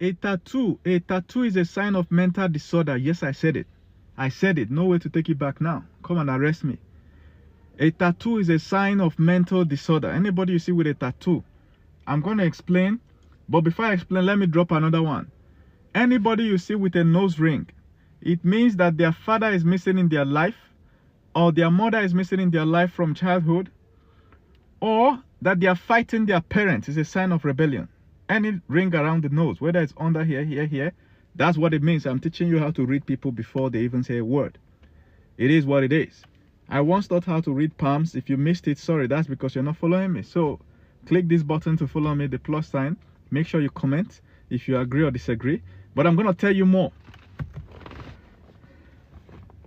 A tattoo is a sign of mental disorder. Yes, I said it. I said it. No way to take it back now. Come and arrest me. A tattoo is a sign of mental disorder. Anybody you see with a tattoo, I'm going to explain. But before I explain, let me drop another one. Anybody you see with a nose ring, it means that their father is missing in their life, or their mother is missing in their life from childhood, or that they are fighting their parents. Is a sign of rebellion. Any ring around the nose, whether it's under here, here, that's what it means. I'm teaching you how to read people before they even say a word. It is what it is. I once taught how to read palms. If you missed it, sorry, that's because you're not following me. So click this button to follow me, the plus sign. Make sure you comment if you agree or disagree. But I'm going to tell you more.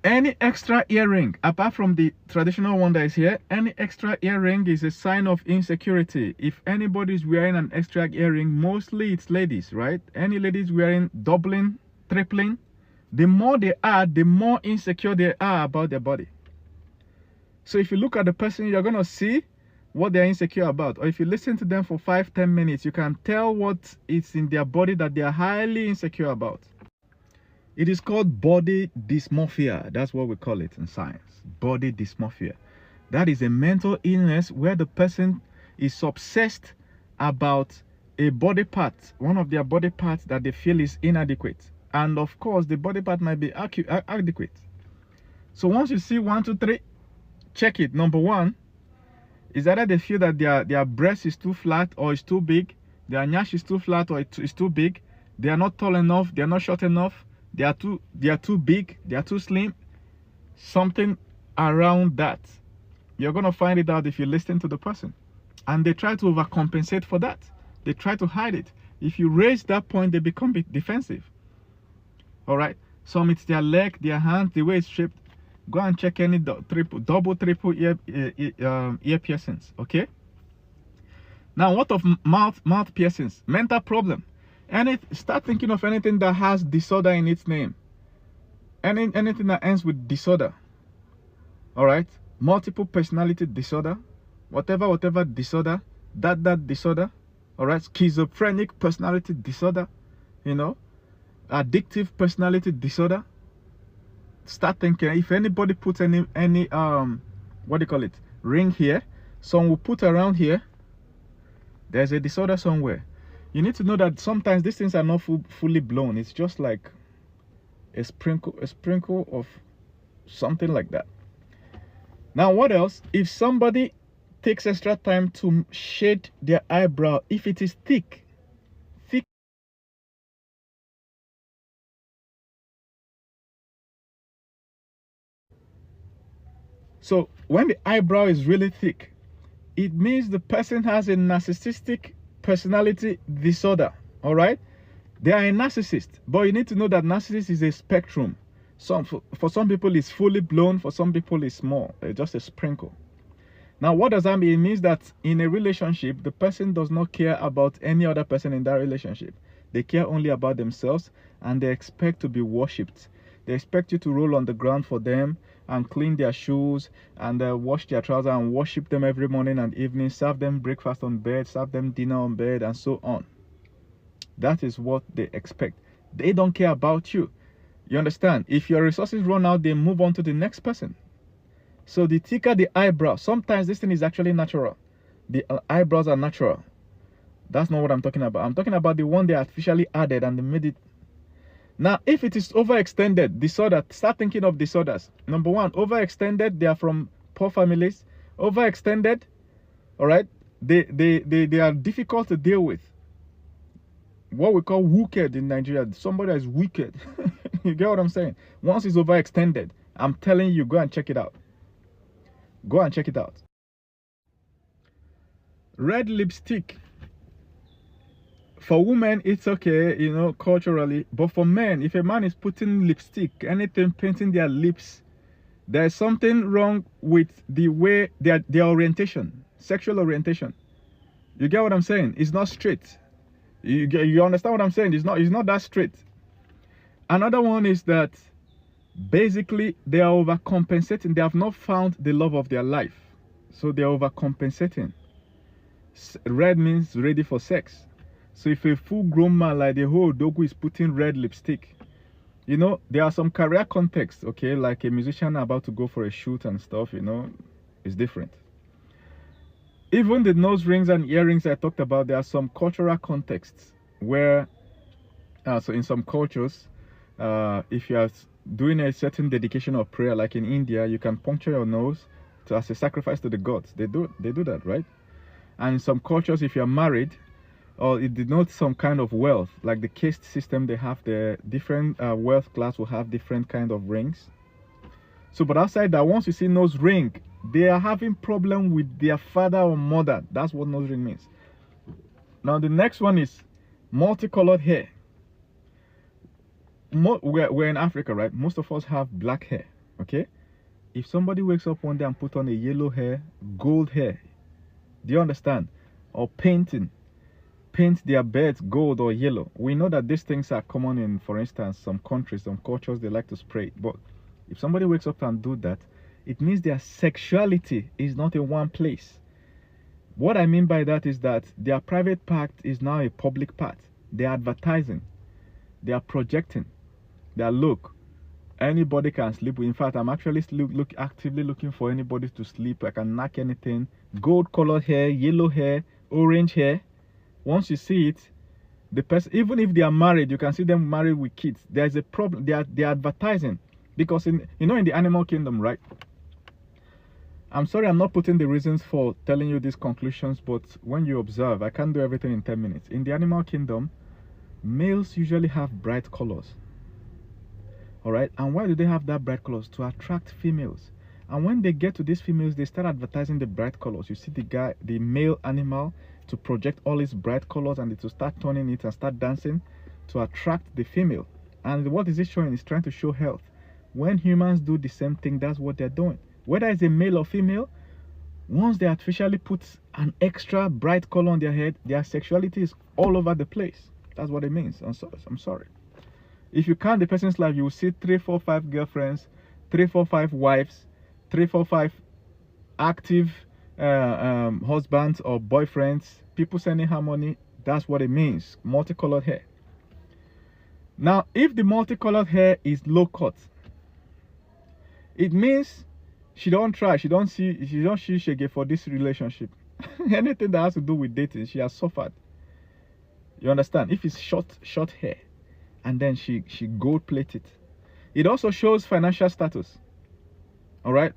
Any extra earring, apart from the traditional one that is here, any extra earring is a sign of insecurity. If anybody is wearing an extra earring, mostly it's ladies, right? Any ladies wearing doubling, tripling, the more they are, the more insecure they are about their body. So if you look at the person, you're going to see what they're insecure about. Or if you listen to them for 5-10 minutes, you can tell what is in their body that they are highly insecure about. It is called body dysmorphia. That's what we call it in science. Body dysmorphia. That is a mental illness where the person is obsessed about a body part, one of their body parts that they feel is inadequate. And of course, the body part might be adequate. So once you see 1, 2, 3, check it. Number one is either they feel that their breast is too flat or it's too big. Their nyash is too flat or it's too big. They are not tall enough. They are not short enough. They are too big. They are too slim. Something around that. You're going to find it out if you listen to the person. And they try to overcompensate for that. They try to hide it. If you raise that point, they become defensive. All right. Some it's their leg, their hands, the way it's shaped. Go and check any double, triple ear piercings. Okay. Now, what of mouth piercings? Mental problem. Start thinking of anything that has disorder in its name. Anything that ends with disorder. All right. Multiple personality disorder. Whatever disorder. That disorder. All right. Schizophrenic personality disorder. You know. Addictive personality disorder. Start thinking. If anybody puts any what do you call it, ring here, some will put around here, there's a disorder somewhere. You need to know that sometimes these things are not fully blown. It's just like a sprinkle of something like that. Now, what else? If somebody takes extra time to shade their eyebrow, if it is thick. So when the eyebrow is really thick, it means the person has a narcissistic personality disorder. All right. They are a narcissist, but you need to know that narcissist is a spectrum. For some people it's fully blown, for some people it's small, just a sprinkle. Now, what does that mean? It means that in a relationship, the person does not care about any other person in that relationship. They care only about themselves, and they expect to be worshipped. They expect you to roll on the ground for them and clean their shoes and wash their trousers and worship them every morning and evening, serve them breakfast on bed, serve them dinner on bed, and so on. That is what they expect. They don't care about you. You understand? If your resources run out, they move on to the next person. So the thicker the eyebrow, sometimes this thing is actually natural. The eyebrows are natural. That's not what I'm talking about. I'm talking about the one they artificially added and they made it. Now, if it is overextended, disorder, start thinking of disorders. Number one, overextended, they are from poor families. Overextended, all right, they are difficult to deal with. What we call wicked in Nigeria. Somebody is wicked. You get what I'm saying? Once it's overextended, I'm telling you, go and check it out. Go and check it out. Red lipstick. For women, it's okay, you know, culturally. But for men, if a man is putting lipstick, anything, painting their lips, there's something wrong with the way their orientation, sexual orientation. You get what I'm saying? It's not straight. You understand what I'm saying? It's not that straight. Another one is that basically they are overcompensating. They have not found the love of their life, so they are overcompensating. Red means ready for sex. So if a full-grown man like the whole Dogu is putting red lipstick, you know, there are some career contexts, okay, like a musician about to go for a shoot and stuff, you know, it's different. Even the nose rings and earrings I talked about, there are some cultural contexts where, so in some cultures, if you are doing a certain dedication of prayer, like in India, you can puncture your nose as a sacrifice to the gods. They do that, right? And in some cultures, if you're married, or it denotes some kind of wealth, like the caste system, they have the different wealth class will have different kind of rings. So, but outside that, once you see nose ring, they are having problem with their father or mother. That's what nose ring means. Now, the next one is multicolored hair. We're in Africa, right? Most of us have black hair, okay? If somebody wakes up one day and put on a yellow hair, gold hair, do you understand? Or paint their beds gold or yellow. We know that these things are common in, for instance, some countries, some cultures, they like to spray. But if somebody wakes up and do that, it means their sexuality is not in one place. What I mean by that is that their private part is now a public part. They are advertising. They are projecting. Their look. Anybody can sleep with. In fact, I'm actually actively looking for anybody to sleep. I can knock anything. Gold colored hair, yellow hair, orange hair. Once you see it, the person, even if they are married, you can see them married with kids. There's a problem. They are advertising, because in the animal kingdom, right? I'm sorry, I'm not putting the reasons for telling you these conclusions, but when you observe, I can't do everything in 10 minutes. In the animal kingdom, males usually have bright colors. All right, and why do they have that bright colors? To attract females. And when they get to these females, they start advertising the bright colors. You see the male animal, to project all its bright colors, and to start turning it and start dancing to attract the female. And what is it showing? It's trying to show health. When humans do the same thing, that's what they're doing. Whether it's a male or female, once they artificially put an extra bright color on their head, their sexuality is all over the place. That's what it means. I'm sorry. If you count the person's life, you will see 3, 4, 5 girlfriends, 3, 4, 5 wives, 3, 4, 5 active husbands or boyfriends, people sending her money. That's what it means. Multicolored hair. Now, if the multicolored hair is low cut, it means she don't try, she don't see shege for this relationship. Anything that has to do with dating, she has suffered. You understand? If it's short hair, and then she gold plate it. It also shows financial status. All right,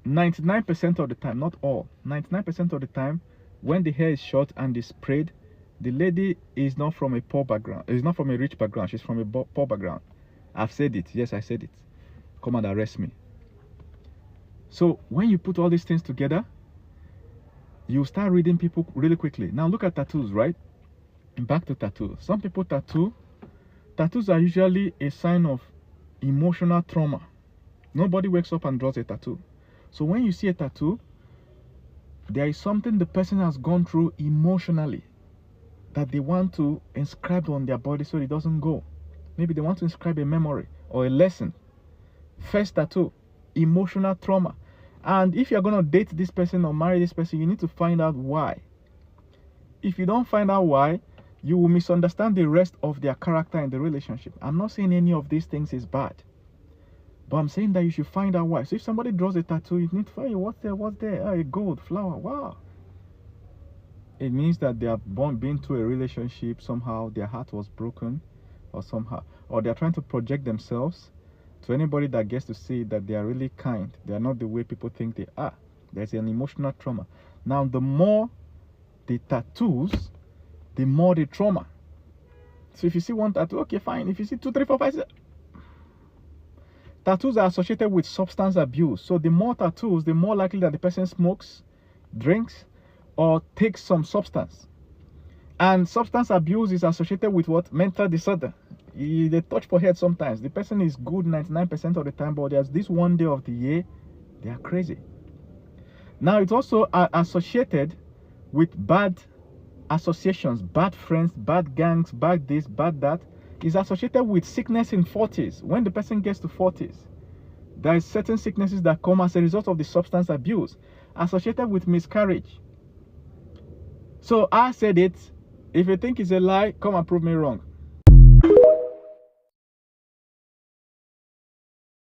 99% of the time, not all, 99% of the time, when the hair is short and is sprayed, the lady is not from a poor background. Is not from a rich background. She's from a poor background. I've said it. Yes, I said it. Come and arrest me. So when you put all these things together, you start reading people really quickly. Now look at tattoos, right? Back to tattoos. Some people tattoo. Tattoos are usually a sign of emotional trauma. Nobody wakes up and draws a tattoo. So when you see a tattoo, there is something the person has gone through emotionally that they want to inscribe on their body so it doesn't go. Maybe they want to inscribe a memory or a lesson. First tattoo, emotional trauma. And if you're going to date this person or marry this person, you need to find out why. If you don't find out why, you will misunderstand the rest of their character in the relationship. I'm not saying any of these things is bad, but I'm saying that you should find out why. So if somebody draws a tattoo, you need to find out what's there. Oh, a gold flower. Wow. It means that they have been to a relationship, somehow their heart was broken, or they're trying to project themselves to anybody that gets to see that they are really kind. They are not the way people think they are. There's an emotional trauma. Now, the more the tattoos, the more the trauma. So if you see one tattoo, okay, fine. If you see 2, 3, 4, 5, 6, tattoos are associated with substance abuse. So the more tattoos, the more likely that the person smokes, drinks, or takes some substance. And substance abuse is associated with what? Mental disorder. They touch for head sometimes. The person is good 99% of the time, but there's this one day of the year, they are crazy. Now, it's also associated with bad associations, bad friends, bad gangs, bad this, bad that. Is associated with sickness in 40s. When the person gets to 40s, there is certain sicknesses that come as a result of the substance abuse, associated with miscarriage. So I said it, If you think it's a lie, come and prove me wrong.